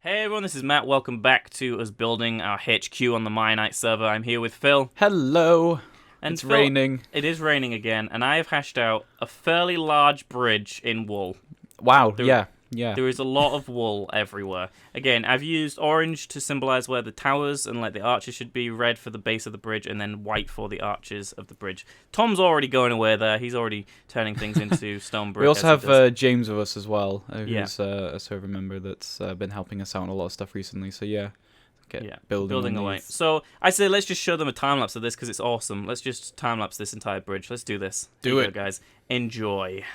Hey everyone, this is Matt. Welcome back to us building our HQ on the Mianite server. I'm here with Phil. Hello. And it's Phil, raining. It is raining again, and I have hashed out a fairly large bridge in wool. Wow, yeah. There is a lot of wool everywhere. Again, I've used orange to symbolize where the towers and like the arches should be, red for the base of the bridge, and then white for the arches of the bridge. Tom's already going away there. He's already turning things into stone brick. We also have James with us as well, who's a server member that's been helping us out on a lot of stuff recently. So yeah, building away. So I say let's just show them a time lapse of this because it's awesome. Let's just time lapse this entire bridge. Let's do this. Do it, guys. Enjoy.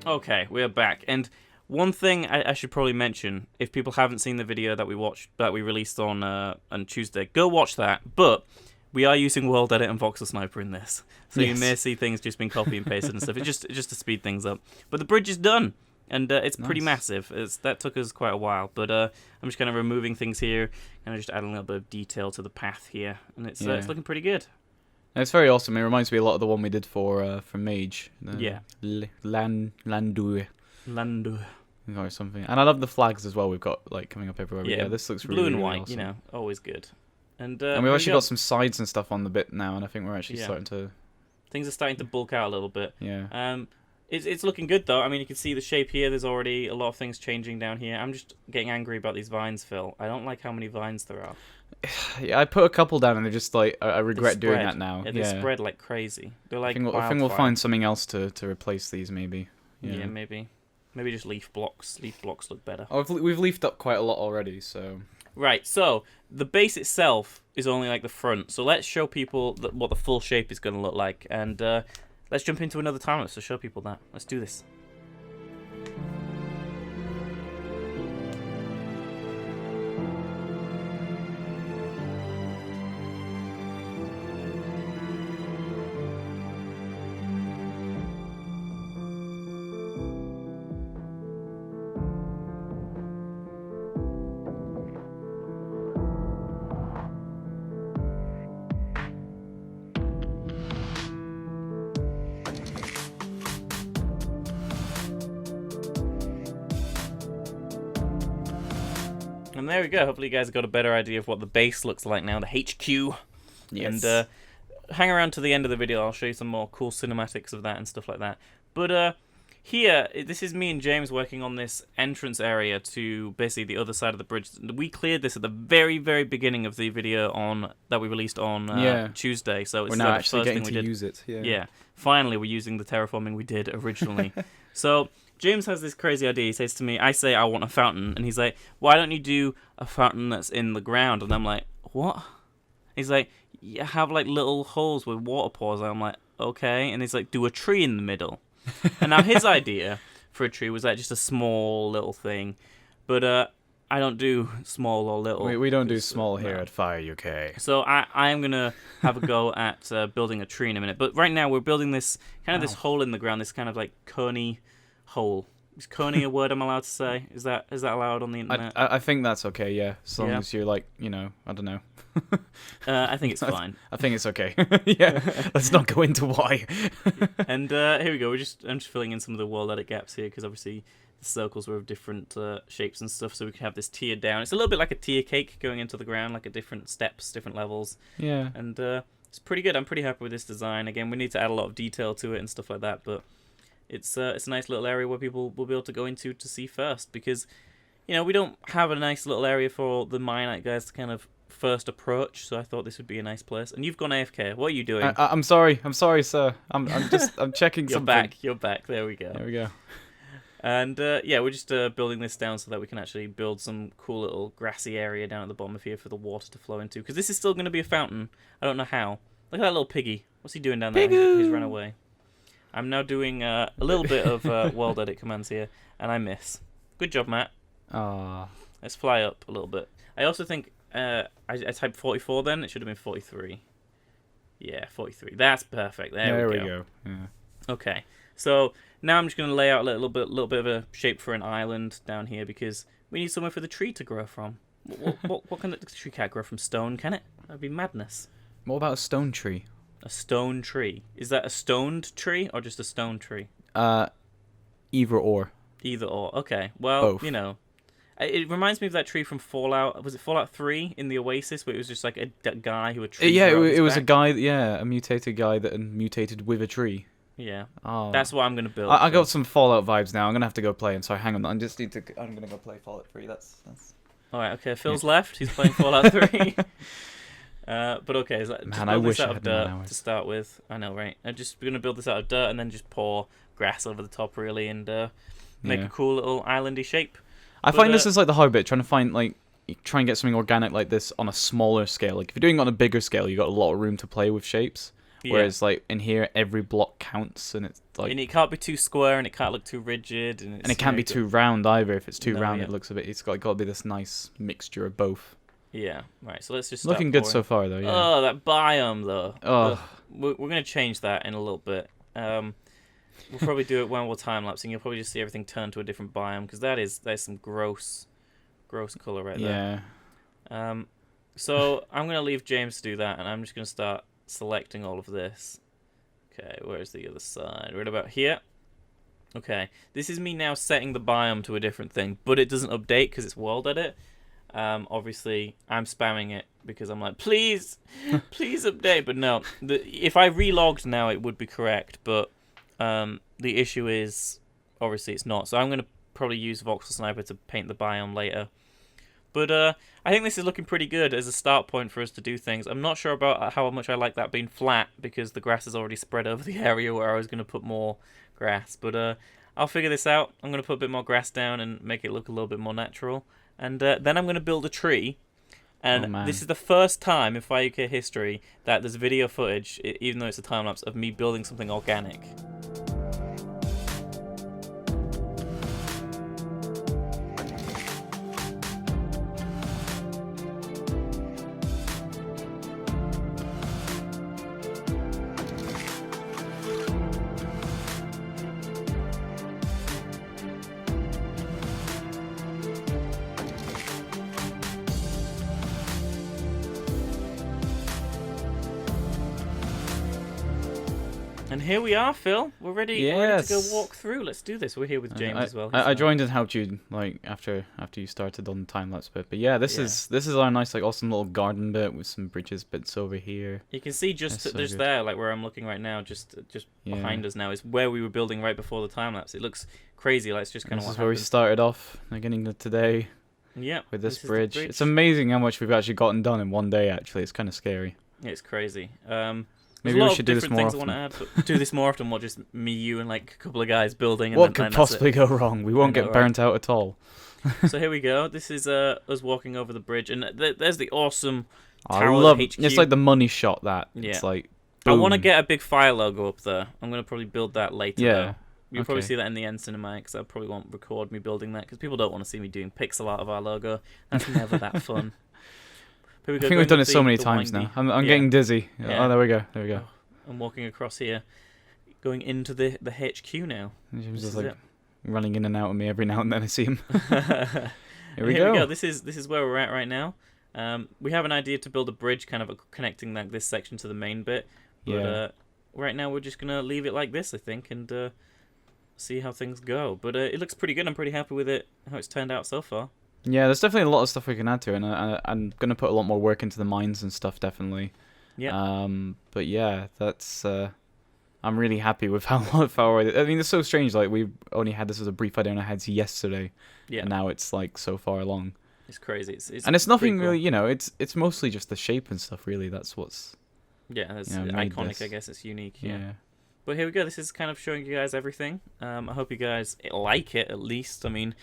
Okay, we're back, and one thing I should probably mention, if people haven't seen the video that we released on Tuesday, go watch that. But we are using World Edit and Voxel Sniper in this, so you may see things just being copy and pasted and stuff. It's just to speed things up. But the bridge is done, and it's pretty massive. That took us quite a while, but I'm just kind of removing things here and just adding a little bit of detail to the path here, and it's looking pretty good. It's very awesome. It reminds me a lot of the one we did for Mage. Landu. Or something. And I love the flags as well we've got like coming up everywhere. Yeah, this looks really, blue and really white, awesome. Always good. And we've actually got some sides and stuff on the bit now, and I think we're actually starting to... Things are starting to bulk out a little bit. Yeah. It's looking good, though. I mean, you can see the shape here. There's already a lot of things changing down here. I'm just getting angry about these vines, Phil. I don't like how many vines there are. Yeah, I put a couple down, and they're just like... I regret doing that now. Yeah, they spread like crazy. They're like I think we'll find something else to replace these, maybe. Yeah, maybe. Maybe just leaf blocks. Leaf blocks look better. Oh, we've leafed up quite a lot already, so... Right, so the base itself is only like the front. So let's show people what the full shape is going to look like. And let's jump into another time lapse to show people that. Let's do this. And there we go. Hopefully you guys got a better idea of what the base looks like now, the HQ. Yes. And hang around to the end of the video. I'll show you some more cool cinematics of that and stuff like that. But here, this is me and James working on this entrance area to basically the other side of the bridge. We cleared this at the very, very beginning of the video that we released on Tuesday. So it's we're now actually getting to use it. Yeah. Finally, we're using the terraforming we did originally. So James has this crazy idea. He says to me, I say I want a fountain. And he's like, why don't you do a fountain that's in the ground? And I'm like, what? He's like, you have like little holes with water pours. And I'm like, okay. And he's like, do a tree in the middle. And now his idea for a tree was like just a small little thing. But I don't do small or little. We don't do small here at FyreUK. So I am going to have a go at building a tree in a minute. But right now we're building this this hole in the ground, this kind of like coney hole. Is coney a word I'm allowed to say? Is that allowed on the internet? I think that's okay, yeah. As long as you're like, I don't know. I think it's fine. I think it's okay. Yeah, let's not go into why. And here we go. I'm just filling in some of the world edit gaps here because obviously the circles were of different shapes and stuff, so we can have this tier down. It's a little bit like a tier cake going into the ground, like at different steps, different levels. Yeah. And it's pretty good. I'm pretty happy with this design. Again, we need to add a lot of detail to it and stuff like that, but it's a nice little area where people will be able to go into to see first because, we don't have a nice little area for the Mianite guys to kind of first approach, so I thought this would be a nice place. And you've gone AFK. What are you doing? I'm sorry, sir. I'm checking something. You're back. There we go. There we go. And we're just building this down so that we can actually build some cool little grassy area down at the bottom of here for the water to flow into. Because this is still going to be a fountain. I don't know how. Look at that little piggy. What's he doing down there? He's run away. I'm now doing a little bit of world edit commands here, and I miss. Good job, Matt. Ah. Let's fly up a little bit. I also think I typed 44 then. It should have been 43. Yeah, 43. That's perfect. There we go. Yeah. Okay. So now I'm just going to lay out a little bit of a shape for an island down here because we need somewhere for the tree to grow from. What can the tree can't grow from stone, can it? That'd be madness. What about a stone tree? A stone tree. Is that a stoned tree or just a stone tree? Either or. Either or. Okay. Well, Both. you know, it reminds me of that tree from Fallout. Was it Fallout 3 in the Oasis where it was just like a guy who had trees? Yeah, it was a guy. Yeah, a mutated guy that had mutated with a tree. Yeah. Oh. That's what I'm gonna build. I got some Fallout vibes now. I'm gonna have to go play. And sorry, hang on. I'm gonna go play Fallout 3. That's. All right. Okay. Phil's left. He's playing Fallout 3. But okay, so just build this out of dirt to start with. I know, right? I'm just gonna build this out of dirt and then just pour grass over the top, really, and make a cool little islandy shape. I find this is like the hard bit, trying to find try and get something organic like this on a smaller scale. Like if you're doing it on a bigger scale, you got a lot of room to play with shapes. Yeah. Whereas like in here, every block counts, and it's like. And it can't be too square, and it can't look too rigid, and it can't be too round either. If it's too round, it looks a bit. It's got to be this nice mixture of both. Yeah, right. So let's just start looking good so far, though. Yeah. Oh, that biome though. Oh, we're gonna change that in a little bit. We'll probably do it when we're time lapsing. You'll probably just see everything turn to a different biome because there's some gross color right there. Yeah. So I'm gonna leave James to do that, and I'm just gonna start selecting all of this. Okay, where's the other side? Right about here. Okay, this is me now setting the biome to a different thing, but it doesn't update because it's world edit. Obviously, I'm spamming it because I'm like, please update. But no, if I relogged now, it would be correct. But the issue is, obviously, it's not. So I'm going to probably use Voxel Sniper to paint the biome later. But I think this is looking pretty good as a start point for us to do things. I'm not sure about how much I like that being flat because the grass is already spread over the area where I was going to put more grass. But I'll figure this out. I'm going to put a bit more grass down and make it look a little bit more natural. And then I'm going to build a tree. And this is the first time in FyreUK history that there's video footage, even though it's a time-lapse, of me building something organic. And here we are, Phil. We're ready to go walk through. Let's do this. We're here with James as well. I joined and helped you after you started on the time lapse bit. But yeah, this is our nice awesome little garden bit with some bridges bits over here. You can see just there, like where I'm looking right now, just behind us now is where we were building right before the time lapse. It looks crazy. Like it's just kind of. This is where we started off, beginning of today. Yeah. With this bridge. It's amazing how much we've actually gotten done in one day. Actually, it's kind of scary. Yeah, it's crazy. Maybe we should do this more often. I want to add, but do this more often, what just me, you, and like a couple of guys building. What could possibly go wrong? We won't get burnt out at all. So here we go. This is us walking over the bridge, and there's the awesome tower of HQ. It's like the money shot. It's like. Boom. I want to get a big fire logo up there. I'm gonna probably build that later. Yeah. Though. You'll probably see that in the end cinematic, because I probably won't record me building that because people don't want to see me doing pixel art of our logo. That's never that fun. I think we've done it so many times now. I'm getting dizzy. Yeah. Oh, there we go. I'm walking across here, going into the HQ now. He's just like running in and out of me every now and then. I see him. Here we go. This is where we're at right now. We have an idea to build a bridge, kind of connecting this section to the main bit. But right now we're just gonna leave it like this, I think, and see how things go. But it looks pretty good. I'm pretty happy with it, how it's turned out so far. Yeah, there's definitely a lot of stuff we can add to it, and I'm going to put a lot more work into the mines and stuff, definitely. Yeah. But yeah, that's... I'm really happy with how far away... I mean, it's so strange, like, we only had this as a brief idea in our heads yesterday, and now it's, like, so far along. It's crazy. And it's nothing really, it's mostly just the shape and stuff, really. That's what's... Yeah, it's iconic, I guess. It's unique, yeah. But here we go. This is kind of showing you guys everything. I hope you guys like it, at least. I mean...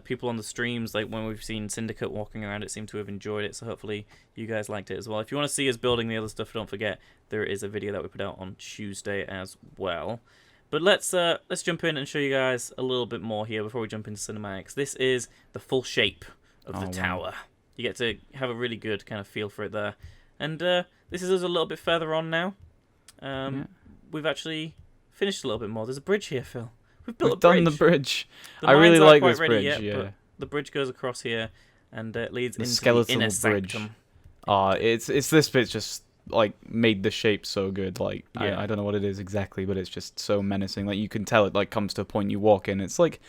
people on the streams, like when we've seen Syndicate walking around, it seemed to have enjoyed it, so hopefully you guys liked it as well. If you want to see us building the other stuff, don't forget there is a video that we put out on Tuesday as well. But let's jump in and show you guys a little bit more here before we jump into cinematics. This is the full shape of the wow. tower. You get to have a really good kind of feel for it there. And this is us a little bit further on now. We've actually finished a little bit more. There's a bridge here, Phil. We've built a bridge. We've done the bridge. The I really mines aren't like quite this ready bridge, yet, yeah. but the bridge goes across here and leads The into the skeletal inner bridge. sanctum. It's this bit just like made the shape so good. Like Yeah. I don't know what it is exactly, but it's just so menacing. Like you can tell it like comes to a point you walk in. It's like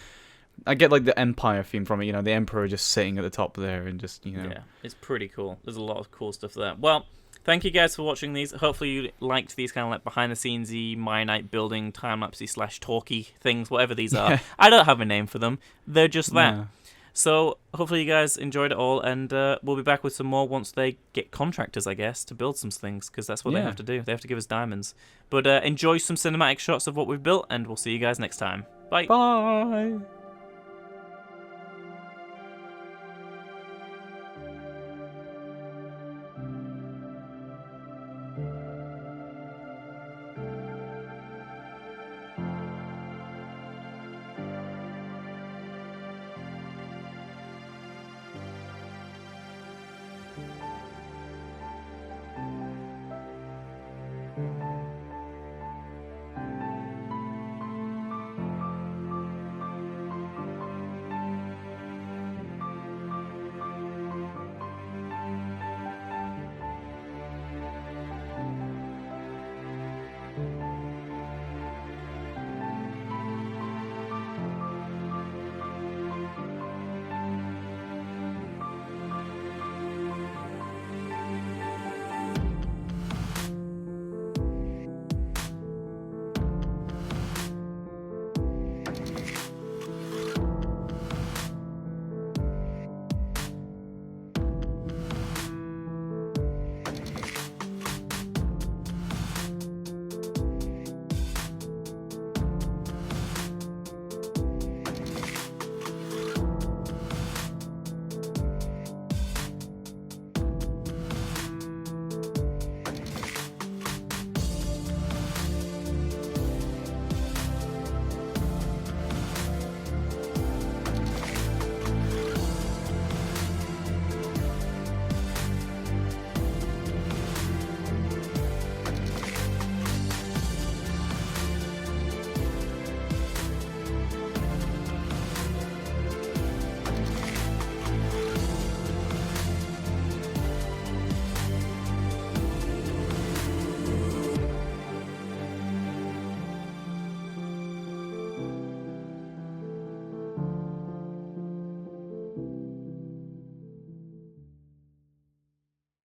I get like the Empire theme from it. You know, the Emperor just sitting at the top there and just Yeah, it's pretty cool. There's a lot of cool stuff there. Well, thank you guys for watching these. Hopefully you liked these kind of like behind the scenesy Mianite building time-lapsey / talky things, whatever these are. I don't have a name for them. They're just that. Yeah. So hopefully you guys enjoyed it all, and we'll be back with some more once they get contractors, I guess, to build some things, because that's what they have to do. They have to give us diamonds. But enjoy some cinematic shots of what we've built, and we'll see you guys next time. Bye. Bye.